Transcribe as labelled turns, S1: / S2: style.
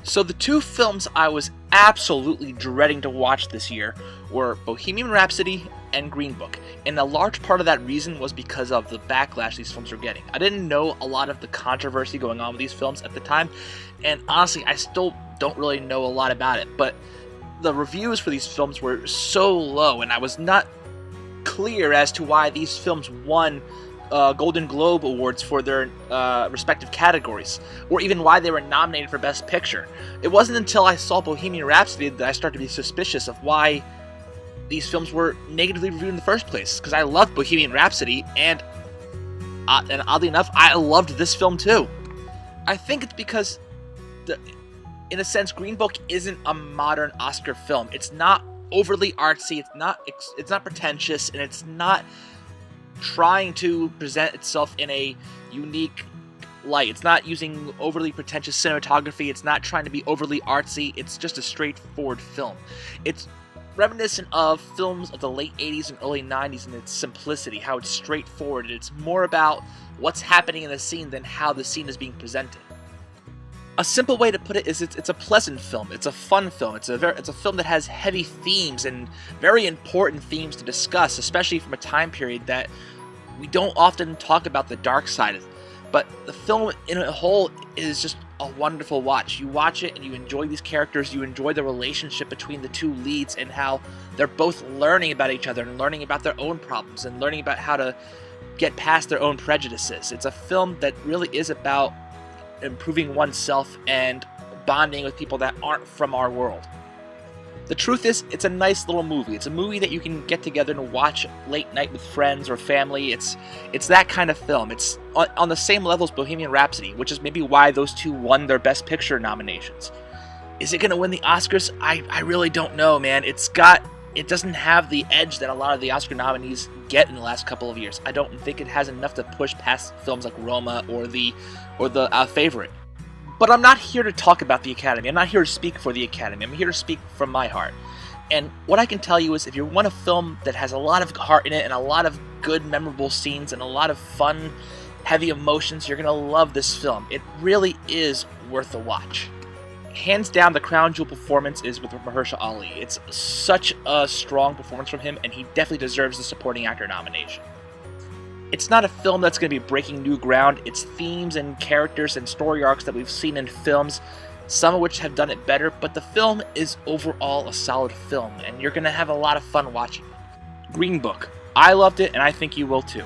S1: So the two films I was absolutely dreading to watch this year were Bohemian Rhapsody and Green Book, and a large part of that reason was because of the backlash these films were getting. I didn't know a lot of the controversy going on with these films at the time, and honestly, I still don't really know a lot about it, but the reviews for these films were so low, and I was not clear as to why these films won Golden Globe Awards for their respective categories, or even why they were nominated for Best Picture. It wasn't until I saw Bohemian Rhapsody that I started to be suspicious of why these films were negatively reviewed in the first place, because I loved Bohemian Rhapsody, and oddly enough, I loved this film too. I think it's because, in a sense, Green Book isn't a modern Oscar film. It's not overly artsy, it's not pretentious, and it's not trying to present itself in a unique light. It's not using overly pretentious cinematography. It's not trying to be overly artsy. It's just a straightforward film. It's reminiscent of films of the late 80s and early 90s in its simplicity, how it's straightforward. It's more about what's happening in the scene than how the scene is being presented. A simple way to put it is it's a pleasant film. It's a fun film. It's a film that has heavy themes and very important themes to discuss, especially from a time period that we don't often talk about the dark side of it. But the film in a whole is just a wonderful watch. You watch it and you enjoy these characters, you enjoy the relationship between the two leads and how they're both learning about each other and learning about their own problems and learning about how to get past their own prejudices. It's a film that really is about improving oneself and bonding with people that aren't from our world. The truth is, it's a nice little movie. It's a movie that you can get together and watch late night with friends or family. It's that kind of film. It's on the same level as Bohemian Rhapsody, which is maybe why those two won their Best Picture nominations. Is it going to win the Oscars? I really don't know, man. It doesn't have the edge that a lot of the Oscar nominees get in the last couple of years. I don't think it has enough to push past films like Roma or the Favorite. But I'm not here to talk about the Academy. I'm not here to speak for the Academy. I'm here to speak from my heart. And what I can tell you is if you want a film that has a lot of heart in it and a lot of good, memorable scenes and a lot of fun, heavy emotions, you're going to love this film. It really is worth a watch. Hands down, the crown jewel performance is with Mahershala Ali. It's such a strong performance from him, and he definitely deserves the supporting actor nomination. It's not a film that's going to be breaking new ground. It's themes and characters and story arcs that we've seen in films, some of which have done it better, but the film is overall a solid film, and you're going to have a lot of fun watching it. Green Book. I loved it, and I think you will too.